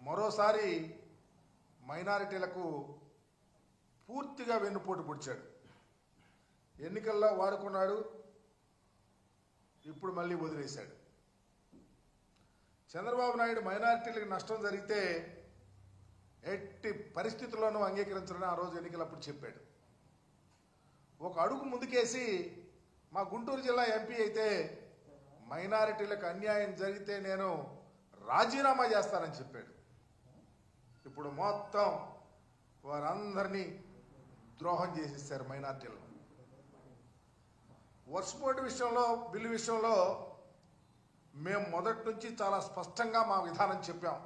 మరోసారి మైనారిటీలకు పూర్తిగా వెన్నుపోటు పొడిచాడు. ఎన్నికల్లో వాడుకున్నాడు, ఇప్పుడు మళ్ళీ వదిలేశాడు. చంద్రబాబు నాయుడు మైనారిటీలకు నష్టం జరిగితే ఎట్టి పరిస్థితుల్లోనూ అంగీకరించాలని ఆ రోజు ఎన్నికలప్పుడు చెప్పాడు. ఒక అడుగు ముందుకేసి మా గుంటూరు జిల్లా ఎంపీ అయితే మైనారిటీలకు అన్యాయం జరిగితే నేను రాజీనామా చేస్తానని చెప్పాడు. ఇప్పుడు మొత్తం వారందరినీ ద్రోహం చేసేసారు మైనారిటీలు. వర్షపోటు విషయంలో, బిల్లు విషయంలో మేము మొదటి నుంచి చాలా స్పష్టంగా మా విధానం చెప్పాం.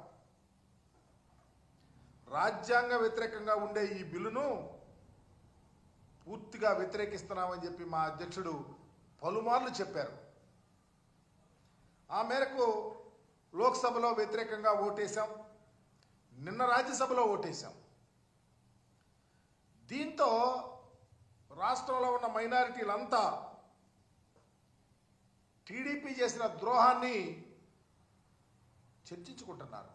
రాజ్యాంగ వ్యతిరేకంగా ఉండే ఈ బిల్లును పూర్తిగా వ్యతిరేకిస్తున్నామని చెప్పి మా అధ్యక్షుడు పలుమార్లు చెప్పారు. ఆ మేరకు లోక్సభలో వ్యతిరేకంగా ఓటేశాం, నిన్న రాజ్యసభలో ఓటేశాం. దీంతో రాష్ట్రంలో ఉన్న మైనారిటీలంతా టీడీపీ చేసిన ద్రోహాన్ని చర్చించుకుంటున్నారు.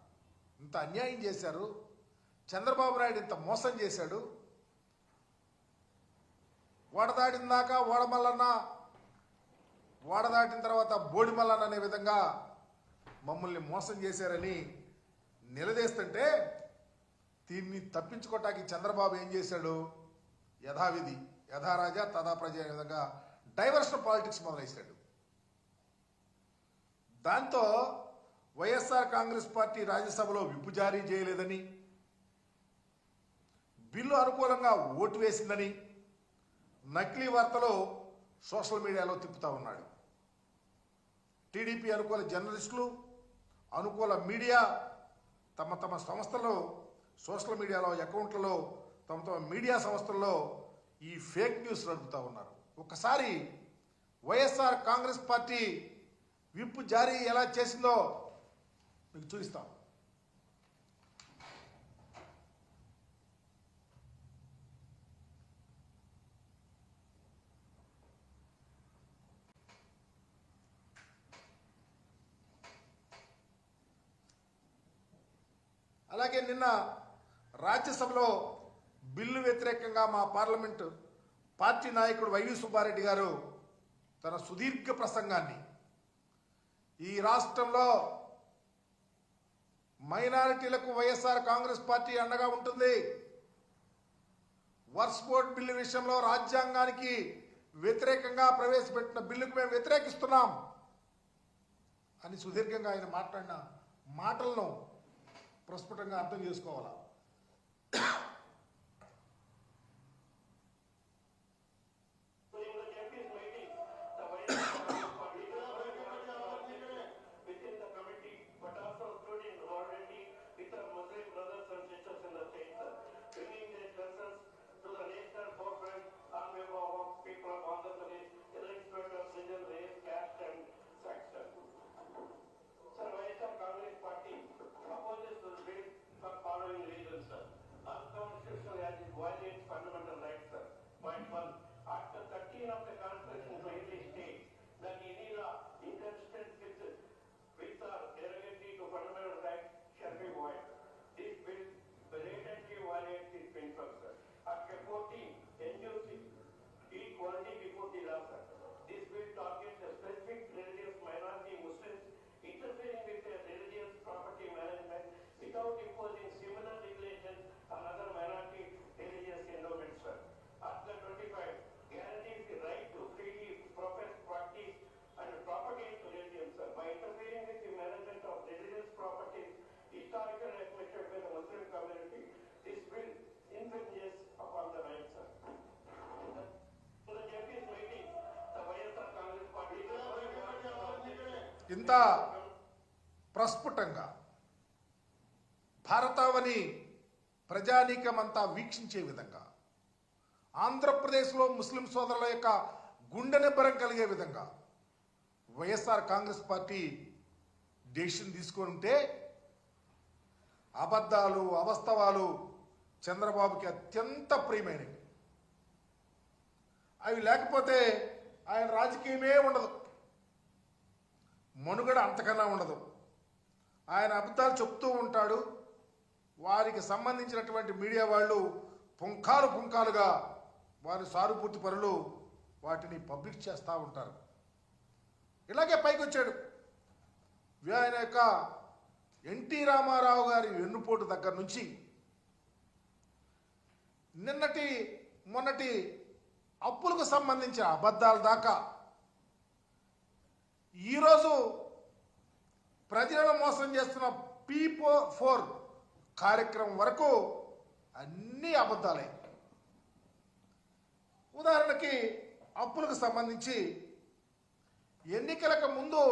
ఇంత అన్యాయం చేశారు, చంద్రబాబు నాయుడు ఇంత మోసం చేశాడు, ఓడదాటిన దాకా ఓడమల్లన్న, ఓడదాటిన తర్వాత బోడిమల్లన్న అనే విధంగా మమ్మల్ని మోసం చేశారని నిలదీస్తుంటే దీన్ని తప్పించుకోవటానికి చంద్రబాబు ఏం చేశాడు? యథావిధి యథారాజా తథా ప్రజ అనే విధంగా డైవర్షన్ పాలిటిక్స్ మొదలైశాడు. దాంతో వైఎస్ఆర్ కాంగ్రెస్ పార్టీ రాజ్యసభలో విప్పు జారీ చేయలేదని, బిల్లు అనుకూలంగా ఓటు వేసిందని నకిలీ వార్తలు సోషల్ మీడియాలో తిప్పుతా ఉన్నాడు. టీడీపీ అనుకూల జర్నలిస్టులు, అనుకూల మీడియా తమ తమ సంస్థల్లో, సోషల్ మీడియాలో అకౌంట్లలో, తమ తమ మీడియా సంస్థల్లో ఈ ఫేక్ న్యూస్ నడుపుతూ ఉన్నారు. ఒకసారి వైఎస్ఆర్ కాంగ్రెస్ పార్టీ విప్పు జారీ ఎలా చేసిందో మీకు చూపిస్తాం. అలాగే నిన్న రాజ్యసభలో బిల్లు వ్యతిరేకంగా మా పార్లమెంటు పార్టీ నాయకుడు వైవి సుబ్బారెడ్డి గారు తన సుదీర్ఘ ప్రసంగాన్ని, ఈ రాష్ట్రంలో మైనారిటీలకు వైఎస్ఆర్ కాంగ్రెస్ పార్టీ అండగా ఉంటుంది, వర్క్స్పోర్ట్ బిల్లు విషయంలో రాజ్యాంగానికి వ్యతిరేకంగా ప్రవేశపెట్టిన బిల్లుకు మేము వ్యతిరేకిస్తున్నాం అని సుదీర్ఘంగా ఆయన మాట్లాడిన మాటలను ప్రస్ఫుటంగా అర్థం చేసుకోవాలా. ఇంత ప్రస్ఫుటంగా భారతావని ప్రజానీకమంతా వీక్షించే విధంగా, ఆంధ్రప్రదేశ్లో ముస్లిం సోదరుల యొక్క గుండె నిబ్బరం కలిగే విధంగా వైఎస్ఆర్ కాంగ్రెస్ పార్టీ డెసిషన్ తీసుకొని ఉంటే అబద్ధాలు, అవాస్తవాలు చంద్రబాబుకి అత్యంత ప్రియమైనవి. అవి లేకపోతే ఆయన రాజకీయమే ఉండదు, మనుగడ అంతకన్నా ఉండదు. ఆయన అబద్ధాలు చెప్తూ ఉంటాడు, వారికి సంబంధించినటువంటి మీడియా వాళ్ళు పుంఖాలు పుంఖాలుగా వారి సానుభూతి పరులు వాటిని పబ్లిక్ చేస్తూ ఉంటారు. ఇలాగే పైకి వచ్చాడు. ఆయన యొక్క ఎన్టీ రామారావు గారి వెన్నుపోటు దగ్గర నుంచి నిన్నటి మొన్నటి అప్పులకు సంబంధించిన అబద్ధాల దాకా ఈరోజు ప్రజలను మోసం చేస్తున్న P4 కార్యక్రమం వరకు అన్ని అబద్ధాలే. ఉదాహరణకి అప్పులకు సంబంధించి ఎన్నికలకు ముందు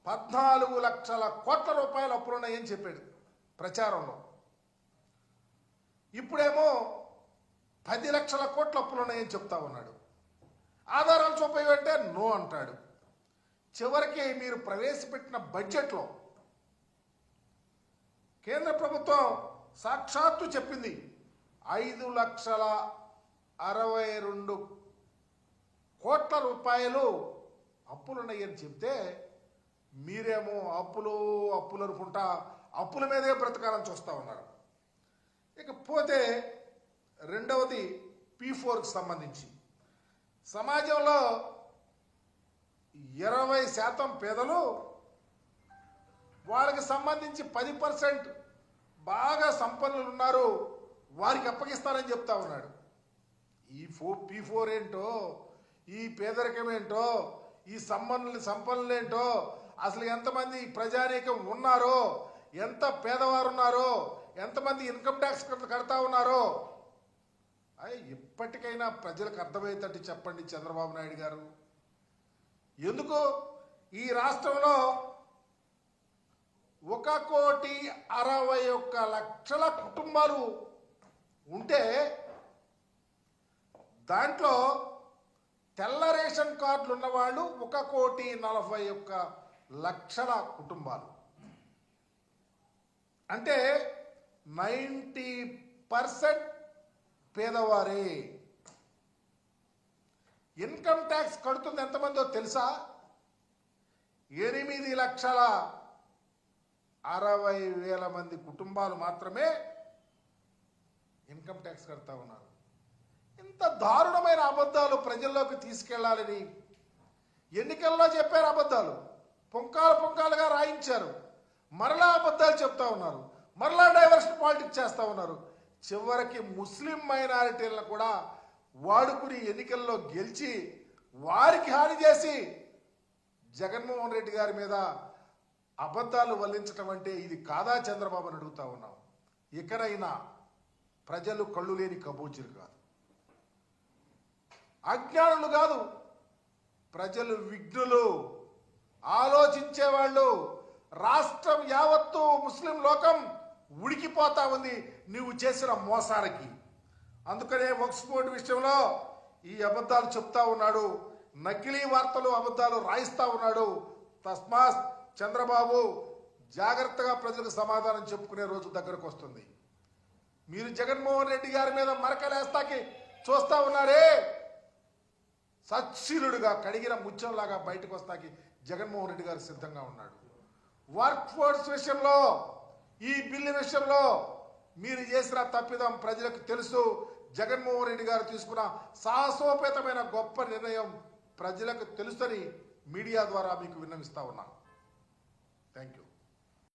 14 లక్షల కోట్ల రూపాయల అప్పులున్నాయని చెప్పాడు ప్రచారంలో. ఇప్పుడేమో 10 లక్షల కోట్ల అప్పులున్నాయని చెప్తా ఉన్నాడు. ఆధారాలు చూపేవంటే నో అంటాడు. చివరికి మీరు ప్రవేశపెట్టిన బడ్జెట్లో కేంద్ర ప్రభుత్వం సాక్షాత్తు చెప్పింది 5,62 కోట్ల రూపాయలు అప్పులున్నాయని చెప్తే మీరేమో అప్పులు అనుకుంటా అప్పుల మీదే బ్రతకాలని చూస్తూ ఉన్నారు. ఇకపోతే రెండవది P4కి సంబంధించి సమాజంలో 20% పేదలు, వాళ్ళకి సంబంధించి 10% బాగా సంపన్నులు ఉన్నారు, వారికి అప్పగిస్తారని చెప్తా ఉన్నాడు. ఈ P4 ఏంటో, ఈ పేదరికం ఏంటో, ఈ సంపన్నులు ఏంటో, అసలు ఎంతమంది ప్రజానీకం ఉన్నారో, ఎంత పేదవారు ఉన్నారో, ఎంతమంది ఇన్కమ్ ట్యాక్స్ కడతా ఉన్నారో ఇప్పటికైనా ప్రజలకు అర్థమయ్యేటట్టు చెప్పండి చంద్రబాబు నాయుడు గారు. ఎందుకు ఈ రాష్ట్రంలో 1,61,00,000 కుటుంబాలు ఉంటే దాంట్లో తెల్ల రేషన్ కార్డులు ఉన్నవాళ్ళు 1,41,00,000 కుటుంబాలు. అంటే 90% పేదవారే. ఇన్కమ్ ట్యాక్స్ కడుతుంది ఎంతమందో తెలుసా? 8,60,000 మంది కుటుంబాలు మాత్రమే ఇన్కమ్ ట్యాక్స్ కడతా ఉన్నారు. ఇంత దారుణమైన అబద్ధాలు ప్రజల్లోకి తీసుకెళ్లాలని ఎన్నికల్లో చెప్పారు. అబద్ధాలు పుంకాలుగా రాయించారు. మరలా అబద్ధాలు చెప్తా ఉన్నారు. మరలా డైవర్షన్ పాలిటిక్స్ చేస్తూ ఉన్నారు. చివరికి ముస్లిం మైనారిటీలను కూడా వాడుకుని ఎన్నికల్లో గెలిచి వారికి హాని చేసి జగన్మోహన్ రెడ్డి గారి మీద అబద్ధాలు వల్లించడం అంటే ఇది కాదా చంద్రబాబు అని అడుగుతా ఉన్నాం. ఇకనైనా ప్రజలు కళ్ళు లేని కబూజీలు కాదు, అజ్ఞానులు కాదు, ప్రజలు విఘ్నులు, ఆలోచించేవాళ్ళు. రాష్ట్రం యావత్తు ముస్లిం లోకం ఉడికిపోతా ఉంది నువ్వు చేసిన మోసానికి. అందుకనే వక్ఫ్ బోర్డు విషయంలో ఈ అబద్ధాలు చెప్తా ఉన్నాడు, నకిలీ వార్తలు అబద్ధాలు రాయిస్తా ఉన్నాడు. తస్మాత్ చంద్రబాబు జాగ్రత్తగా ప్రజలకు సమాధానం చెప్పుకునే రోజు దగ్గరకు వస్తుంది. మీరు జగన్మోహన్ రెడ్డి గారి మీద మరకలేస్తాకి చూస్తా ఉన్నారే, సచ్చీలుడుగా కడిగిన ముత్యంలాగా బయటకు వస్తాకి జగన్మోహన్ రెడ్డి గారు సిద్ధంగా ఉన్నాడు. వర్క్ ఫోర్స్ విషయంలో, ఈ బిల్లు విషయంలో మీరు చేసిన తప్పిదం ప్రజలకు తెలుసు. జగన్మోహన్ రెడ్డి గారు తీసుకున్న సాహసోపేతమైన గొప్ప నిర్ణయం ప్రజలకు తెలుసని మీడియా ద్వారా మీకు విన్నవిస్తా ఉన్నాను. Thank you.